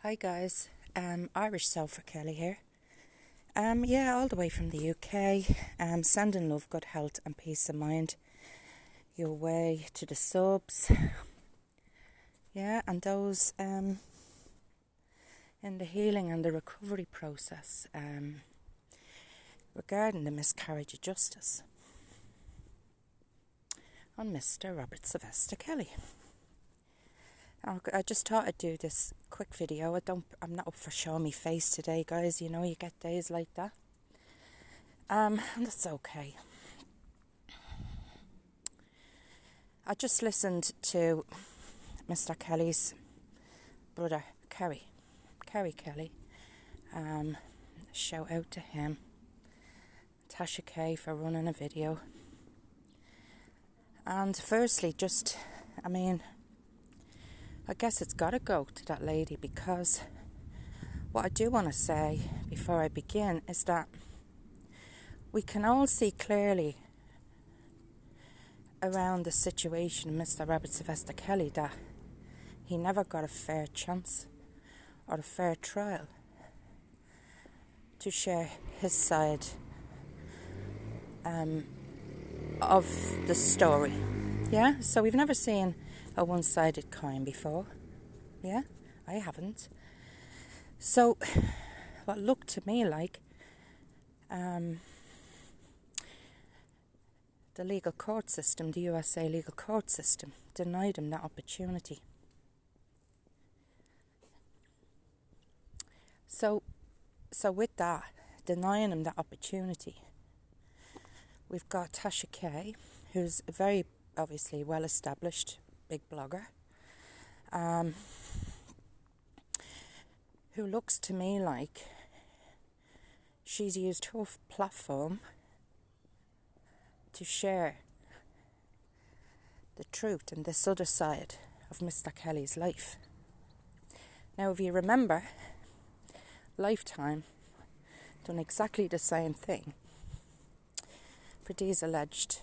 Hi guys, Irish self R.Kellys here. All the way from the UK. Sending love, good health and peace of mind your way to the subs. And those in the healing and the recovery process regarding the miscarriage of justice on Mr. Robert Sylvester Kelly. I just thought I'd do this quick video. I'm not up for showing me face today, guys. You know, you get days like that. And that's okay. I just listened to Mr. Kelly's brother, Carey Kelly. Shout out to him. Tasha K for running a video. And firstly, I guess it's got to go to that lady, because what I do want to say before I begin is that we can all see clearly around the situation of Mr. Robert Sylvester Kelly that he never got a fair chance or a fair trial to share his side of the story. Yeah, so we've never seen a one-sided coin before. Yeah, I haven't. So what looked to me like the legal court system, the USA legal court system, denied him that opportunity. So with that, denying him that opportunity, we've got Tasha K, who's a very obviously well-established big blogger, who looks to me like she's used her platform to share the truth and this other side of Mr. Kelly's life. Now, if you remember, Lifetime done exactly the same thing for these alleged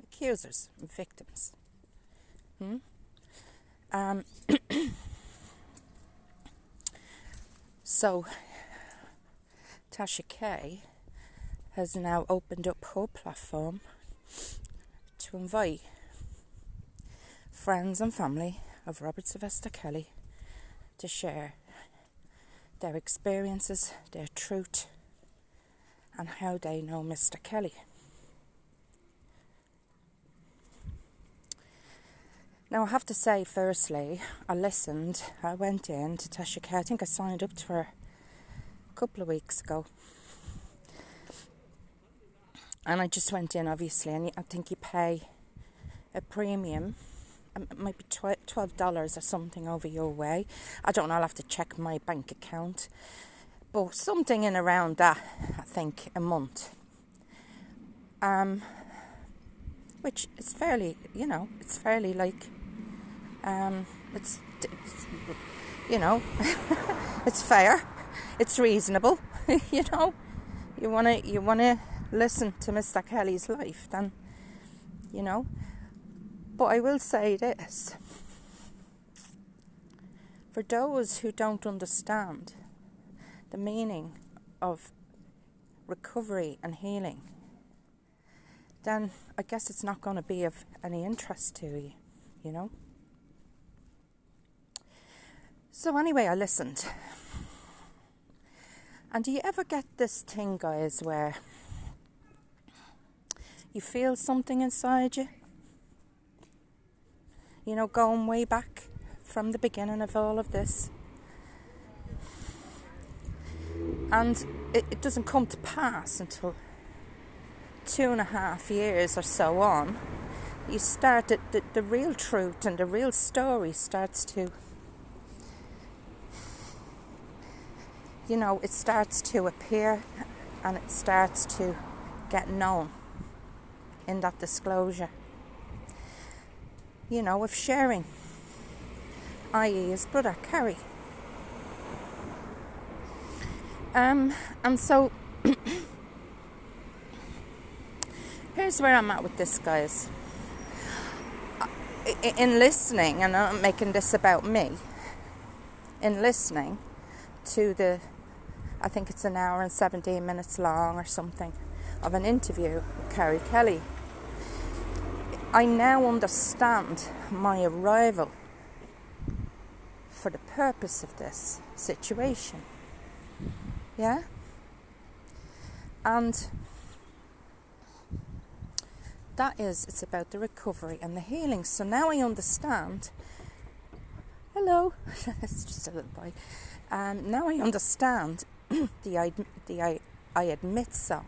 accusers and victims. So Tasha K has now opened up her platform to invite friends and family of Robert Sylvester Kelly to share their experiences, their truth, and how they know Mr. Kelly. Now, I have to say, firstly, I went in to Tasha K. I think I signed up to her a couple of weeks ago. And I just went in, obviously, and I think you pay a premium. It might be $12 or something over your way. I don't know, I'll have to check my bank account. But something in around that, I think, a month. Which is fairly, it's fairly like, it's it's fair, it's reasonable, you wanna listen to Mr. Kelly's life, then, But I will say this, for those who don't understand the meaning of recovery and healing, then I guess it's not going to be of any interest to you, So anyway, I listened. And do you ever get this thing, guys, where you feel something inside you? Going way back from the beginning of all of this. And it doesn't come to pass until 2.5 years or so on. You start, the real truth and the real story starts to, it starts to appear, and it starts to get known in that disclosure. Of sharing, i.e. his brother, Carey. And so, here's where I'm at with this, guys. In listening, and I'm not making this about me, in listening to I think it's an hour and 17 minutes long or something, of an interview with R.Kellys. I now understand my arrival for the purpose of this situation. Yeah? And it's about the recovery and the healing. So now I understand. Hello. It's just a little boy. Now I understand the I admit so,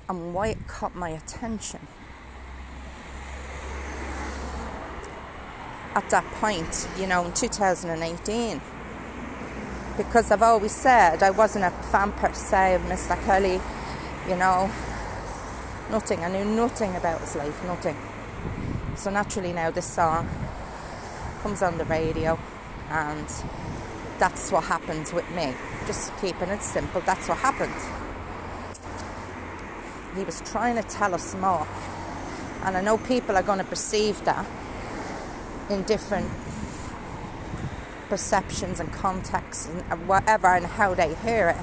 and why it caught my attention at that point, in 2018. Because I've always said I wasn't a fan per se of Mr. Carey, nothing. I knew nothing about his life, nothing. So naturally now this song comes on the radio, and that's what happens with me. Just keeping it simple, that's what happened. He was trying to tell us more. And I know people are going to perceive that in different perceptions and contexts and whatever, and how they hear it.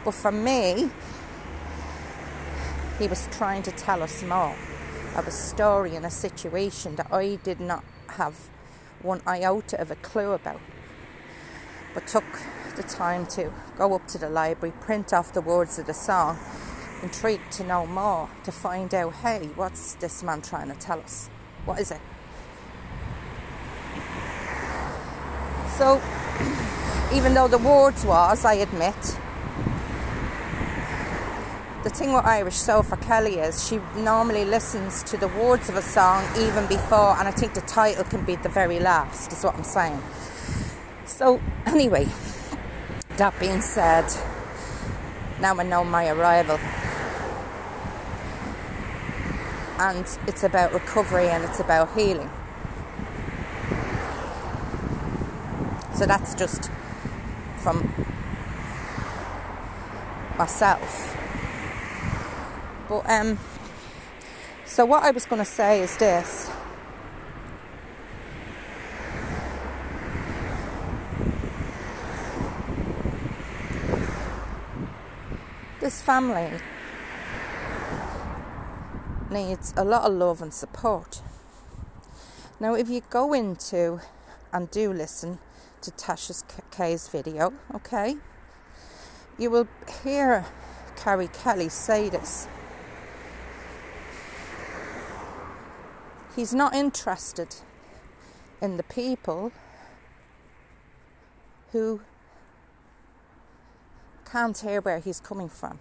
But for me, he was trying to tell us more of a story and a situation that I did not have one iota of a clue about, but took the time to go up to the library, print off the words of the song, intrigued to know more, to find out, hey, what's this man trying to tell us? What is it? So, even though the words was, I admit, the thing with Irish soul for Kelly is she normally listens to the words of a song even before, and I think the title can be the very last, is what I'm saying. So, anyway, that being said, now I know my arrival. And it's about recovery and it's about healing. So that's just from myself. But so what I was going to say is this. This family needs a lot of love and support. Now, if you go into and do listen to Tasha's K's video, okay, you will hear R.Kellys say this. He's not interested in the people who can't hear where he's coming from.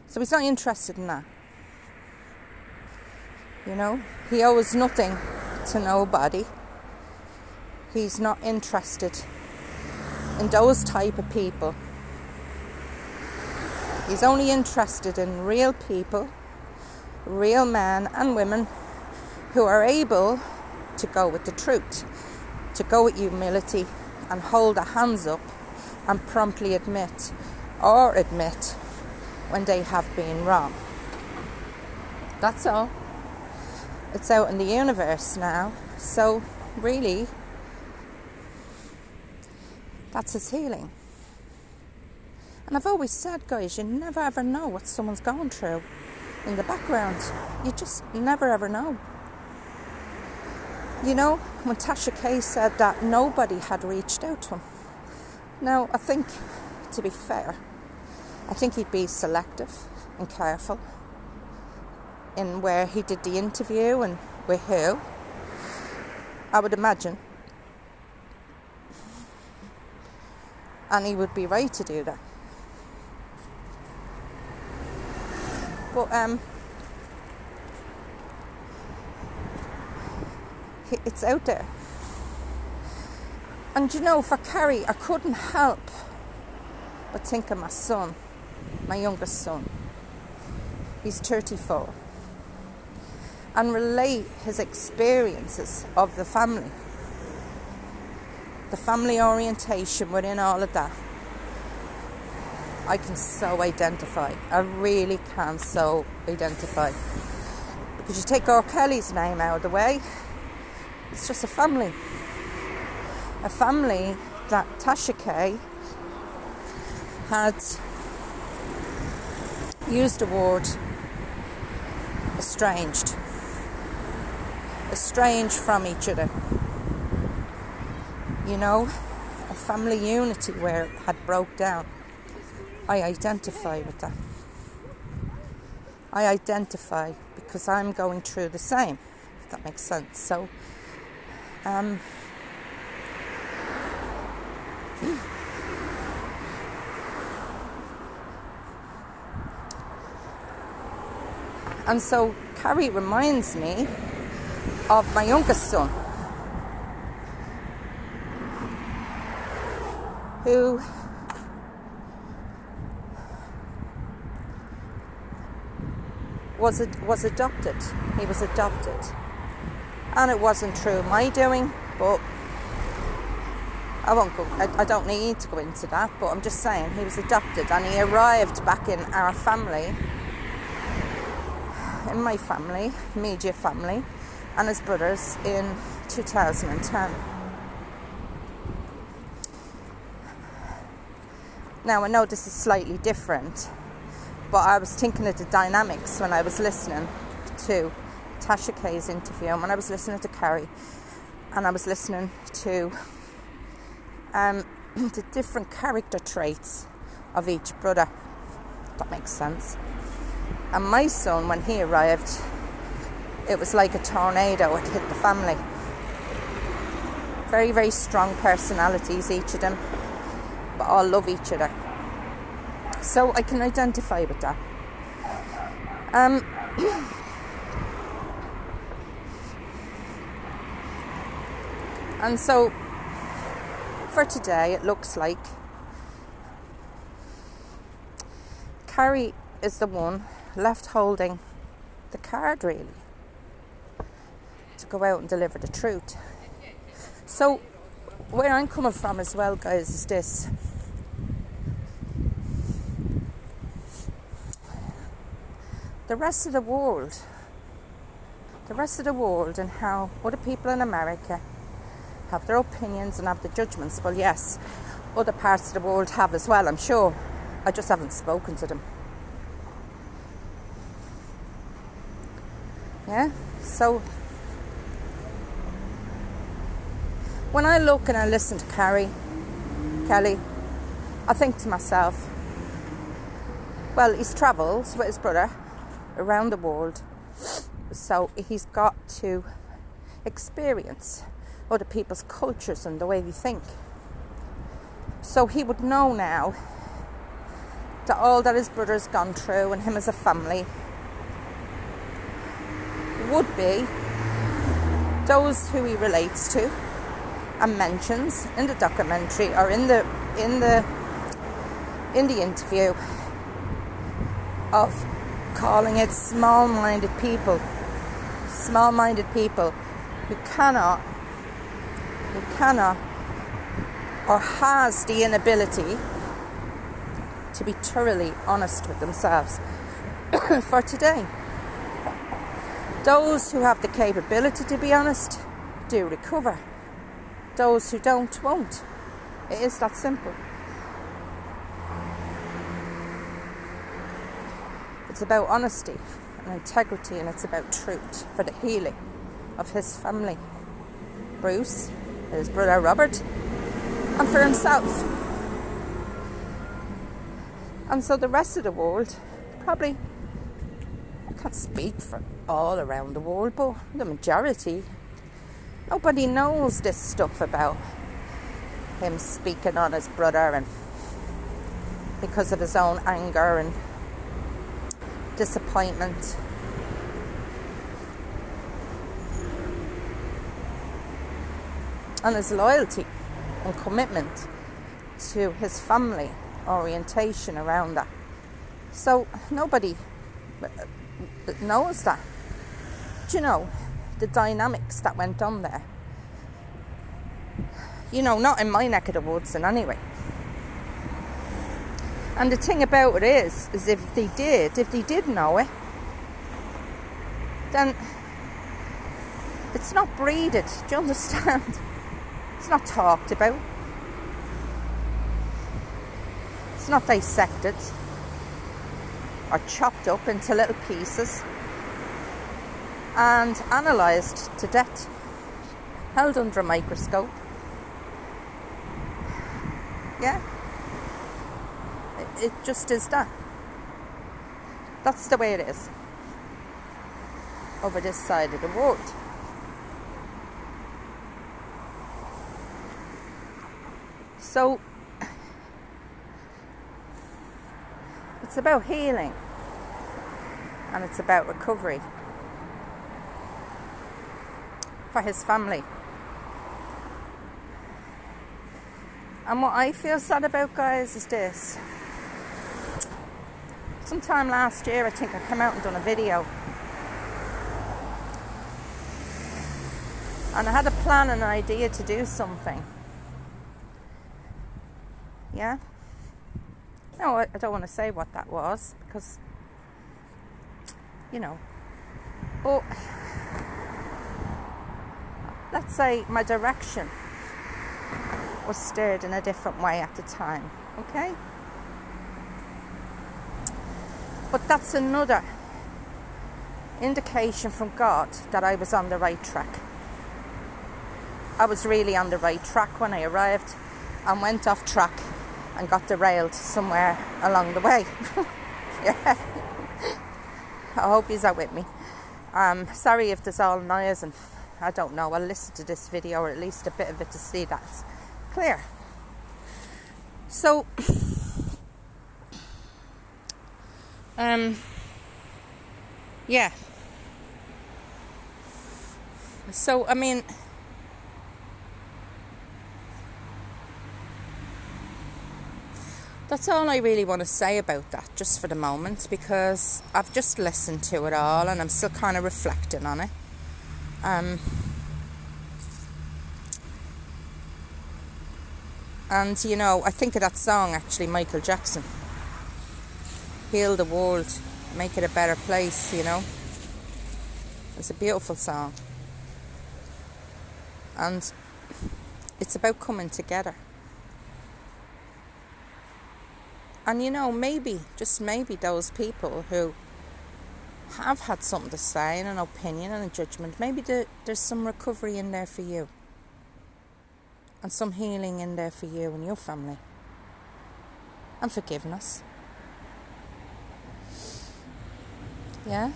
So he's not interested in that. He owes nothing to nobody. He's not interested in those type of people. He's only interested in real people, real men and women who are able to go with the truth, to go with humility and hold their hands up and promptly admit when they have been wrong. That's all. It's out in the universe now. So really, that's his healing. And I've always said, guys, you never ever know what someone's going through in the background. You just never ever know. When Tasha K said that nobody had reached out to him. Now, I think, to be fair, I think he'd be selective and careful in where he did the interview and with who. I would imagine. And he would be right to do that. But it's out there. And for Carey, I couldn't help but think of my son, my youngest son. He's 34. And relate his experiences of the family orientation within all of that. I can so identify. I really can so identify. Because you take R.Kellys' name out of the way, it's just a family. a family that Tasha Kay had used the word estranged from each other. You know, a family unity where it had broke down. I identify with that. I identify because I'm going through the same, if that makes sense. So, and so Carey reminds me of my youngest son, who was adopted. He was adopted, and it wasn't through my doing, but I won't go. I don't need to go into that. But I'm just saying he was adopted, and he arrived back in our family, in my family, immediate family, and his brothers in 2010. Now I know this is slightly different, but I was thinking of the dynamics when I was listening to Tasha Kay's interview, and when I was listening to Carey, and I was listening to the different character traits of each brother, if that makes sense. And my son, when he arrived, it was like a tornado. It hit the family. Very, very strong personalities, each of them, but all love each other. So I can identify with that. And so for today, it looks like Carey is the one left holding the card, really, to go out and deliver the truth. So where I'm coming from as well, guys, is this. The rest of the world and how other people in America have their opinions and have their judgments. Well, yes, other parts of the world have as well, I'm sure. I just haven't spoken to them. Yeah? So, when I look and I listen to Kelly, I think to myself, well, he's travelled with his brother around the world, so he's got to experience other people's cultures and the way they think. So he would know now that all that his brother's gone through and him as a family would be those who he relates to and mentions in the documentary or in the interview of calling it small-minded people who cannot or has the inability to be thoroughly honest with themselves. For today, those who have the capability to be honest do recover. Those who don't won't. It is that simple. It's about honesty and integrity, and it's about truth for the healing of his family, Bruce, his brother Robert, and for himself. And so the rest of the world, probably, I can't speak for all around the world, but the majority, nobody knows this stuff about him speaking on his brother, and because of his own anger and disappointment. And his loyalty and commitment to his family orientation around that. So nobody knows that. Do you know the dynamics that went on there? You know, not in my neck of the woods in any way. And the thing about it is if they did know it, then it's not breeded. Do you understand? It's not talked about. It's not dissected or chopped up into little pieces and analysed to death, held under a microscope. Yeah, it just is that. That's the way it is over this side of the world. So it's about healing and it's about recovery for his family. And what I feel sad about, guys, is this. Sometime last year, I think I came out and done a video. And I had a plan and an idea to do something. Yeah? No, I don't want to say what that was because, you know. But let's say my direction was steered in a different way at the time. Okay? But that's another indication from God that I was on the right track. I was really on the right track when I arrived and went off track and got derailed somewhere along the way. Yeah. I hope he's out with me. Sorry if there's all noise and I don't know. I'll listen to this video or at least a bit of it to see that's clear. So, yeah. So, I mean, that's all I really want to say about that, just for the moment, because I've just listened to it all and I'm still kind of reflecting on it. And, you know, I think of that song, actually, Michael Jackson. Heal the world, make it a better place, you know. It's a beautiful song. And it's about coming together. And, you know, maybe, just maybe those people who have had something to say and an opinion and a judgment, maybe there's some recovery in there for you. And some healing in there for you and your family. And forgiveness. Yeah?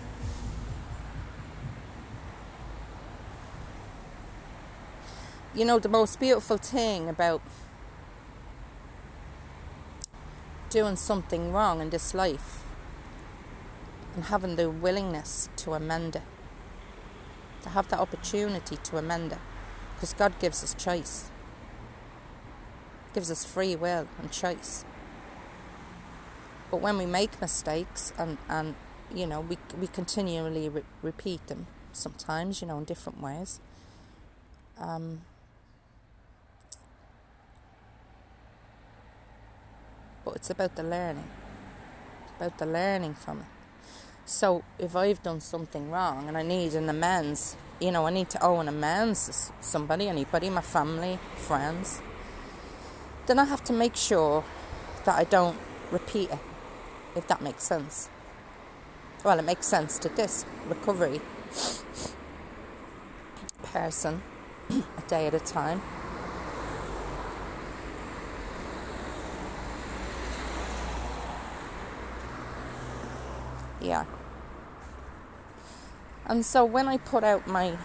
You know, the most beautiful thing about doing something wrong in this life and having the willingness to amend it, to have the opportunity to amend it, because God gives us choice, gives us free will and choice. But when we make mistakes and you know, we continually repeat them sometimes, you know, in different ways, but it's about the learning. It's about the learning from it. So if I've done something wrong and I need an amends, you know, I need to owe an amends to somebody, anybody, my family, friends, then I have to make sure that I don't repeat it, if that makes sense. Well, it makes sense to this recovery person, a day at a time. Yeah. And so when I put out my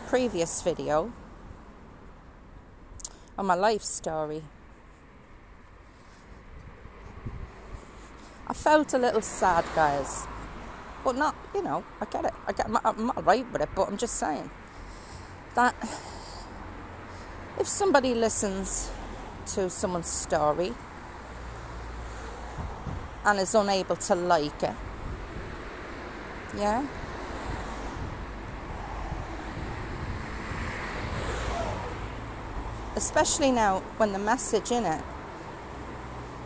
previous video on my life story, I felt a little sad, guys. But not, you know, I get it. I'm not right with it, but I'm just saying that if somebody listens to someone's story and is unable to like it, yeah, especially now when the message in it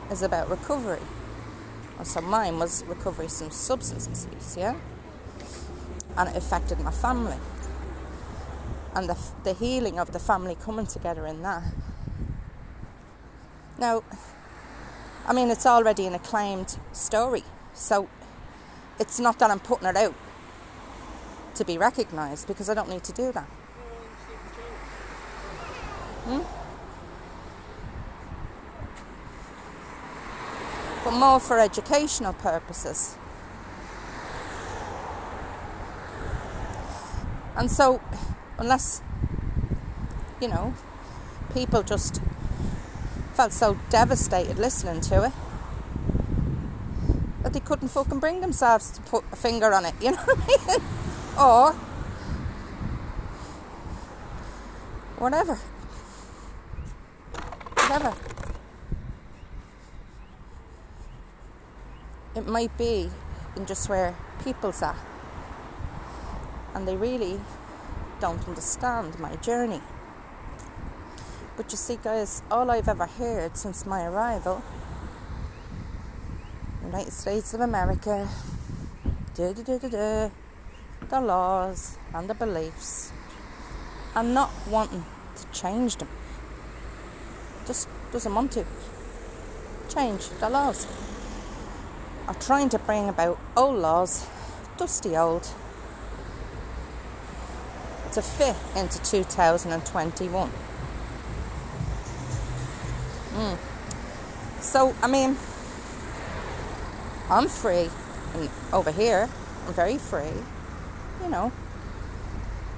is about recovery. So mine was recovery from substance misuse, yeah? And it affected my family. and the healing of the family coming together in that. Now, I mean, it's already an acclaimed story, so it's not that I'm putting it out to be recognised, because I don't need to do that. But more for educational purposes. And so, unless, you know, people just felt so devastated listening to it that they couldn't fucking bring themselves to put a finger on it, you know what I mean? Or whatever. It might be in just where people's at, and they really don't understand my journey. But you see, guys, all I've ever heard since my arrival, United States of America, the laws and the beliefs, and not wanting to change them. Just doesn't want to change the laws. Are trying to bring about old laws, dusty old, to fit into 2021. So, I mean, I'm free over here. I'm very free, you know,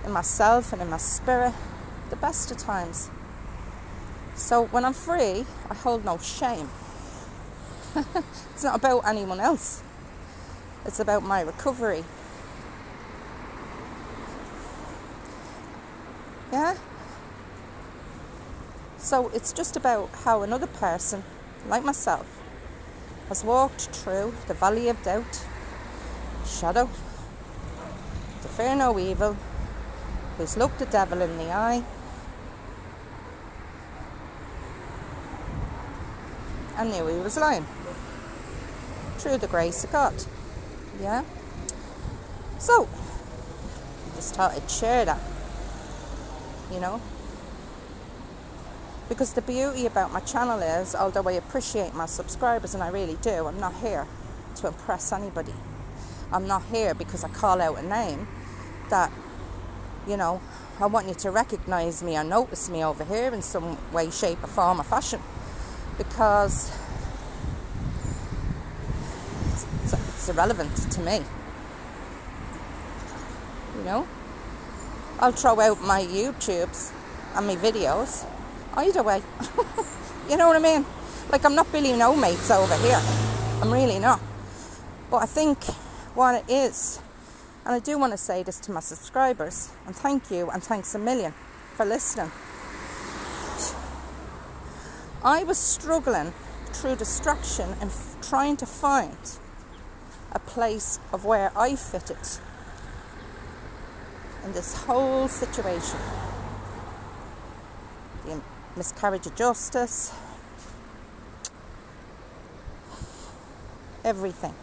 in myself and in my spirit, the best of times. So when I'm free, I hold no shame. It's not about anyone else. It's about my recovery. Yeah? So it's just about how another person, like myself, has walked through the valley of doubt, shadow, to fear no evil, who's looked the devil in the eye, and knew he was lying. Through the grace of God. Yeah? So, just thought I'd share that. You know? Because the beauty about my channel is, although I appreciate my subscribers, and I really do, I'm not here to impress anybody. I'm not here because I call out a name that, you know, I want you to recognise me or notice me over here in some way, shape or form or fashion. Because it's irrelevant to me. You know? I'll throw out my YouTubes and my videos either way. You know what I mean? Like, I'm not Billy No Mates over here. I'm really not. But I think what it is, and I do want to say this to my subscribers, and thank you, and thanks a million for listening. I was struggling through distraction and trying to find a place of where I fitted in this whole situation. The miscarriage of justice, everything.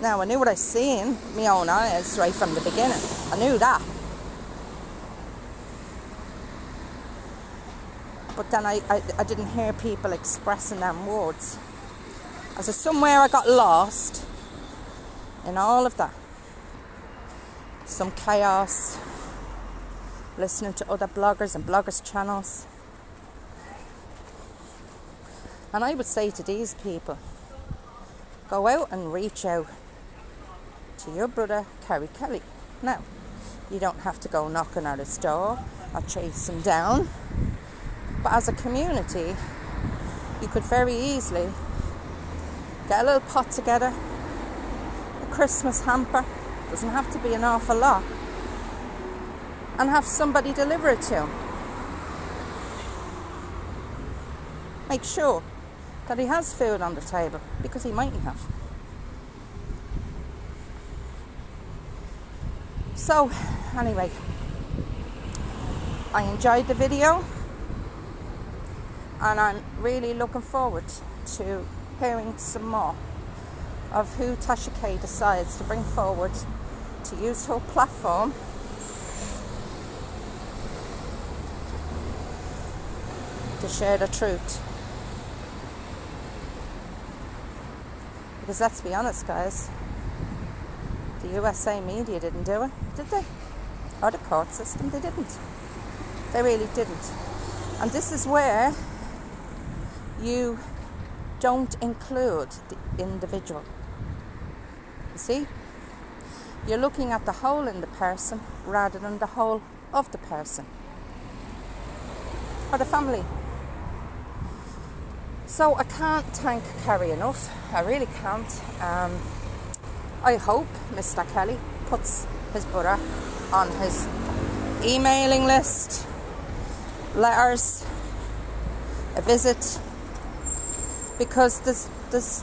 Now, I knew what I seen with my own eyes right from the beginning. I knew that. But then I didn't hear people expressing them words. As if somewhere I got lost in all of that. Some chaos, listening to other bloggers and bloggers' channels. And I would say to these people, go out and reach out to your brother, Carey. Now, you don't have to go knocking at his door or chase him down. But as a community, you could very easily get a little pot together, a Christmas hamper, doesn't have to be an awful lot, and have somebody deliver it to him. Make sure that he has food on the table, because he mightn't have. So, anyway, I enjoyed the video, and I'm really looking forward to hearing some more of who Tasha K decides to bring forward to use her platform to share the truth. Because let's be honest, guys, the USA media didn't do it, did they? Or the court system, they didn't. They really didn't. And this is where you don't include the individual. You see? You're looking at the whole in the person rather than the whole of the person. Or the family. So I can't thank Carey enough. I really can't. I hope Mr. Kelly puts his brother on his emailing list, letters, a visit, because there's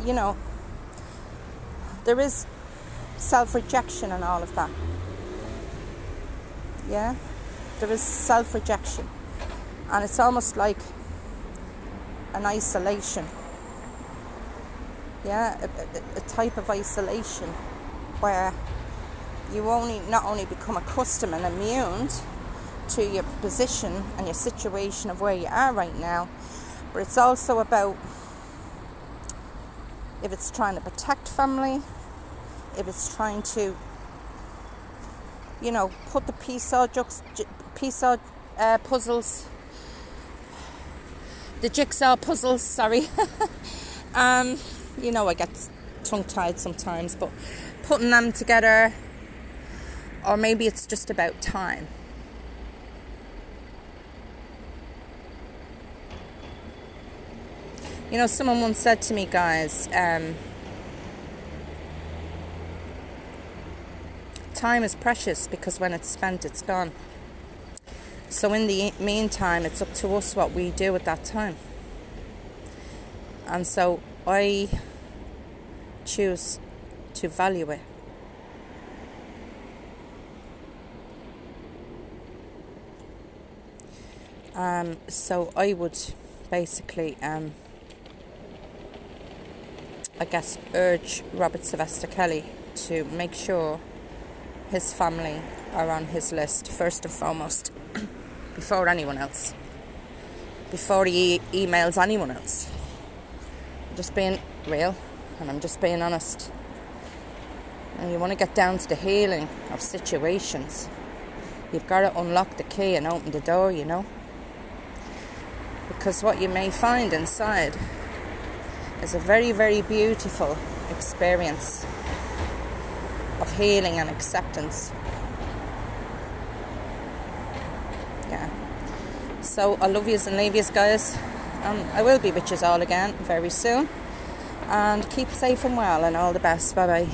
you know, there is self-rejection and all of that. Yeah, there is self-rejection, and it's almost like an isolation. Yeah, a type of isolation where you not only become accustomed and immune to your position and your situation of where you are right now, but it's also about if it's trying to protect family, if it's trying to, you know, put the jigsaw puzzles, sorry. You know, I get tongue-tied sometimes, but putting them together, or maybe it's just about time. You know, someone once said to me, guys, time is precious because when it's spent, it's gone. So in the meantime, it's up to us what we do at that time. And so I choose to value it. So I would basically, I guess, urge Robert Sylvester Kelly to make sure his family are on his list first and foremost, before anyone else, before he emails anyone else. I'm just being real, and I'm just being honest. And you want to get down to the healing of situations, you've got to unlock the key and open the door, you know. Because what you may find inside is a very, very beautiful experience of healing and acceptance. Yeah. So I love yous and leave yous, guys. I will be with yous all again very soon. And keep safe and well, and all the best. Bye bye.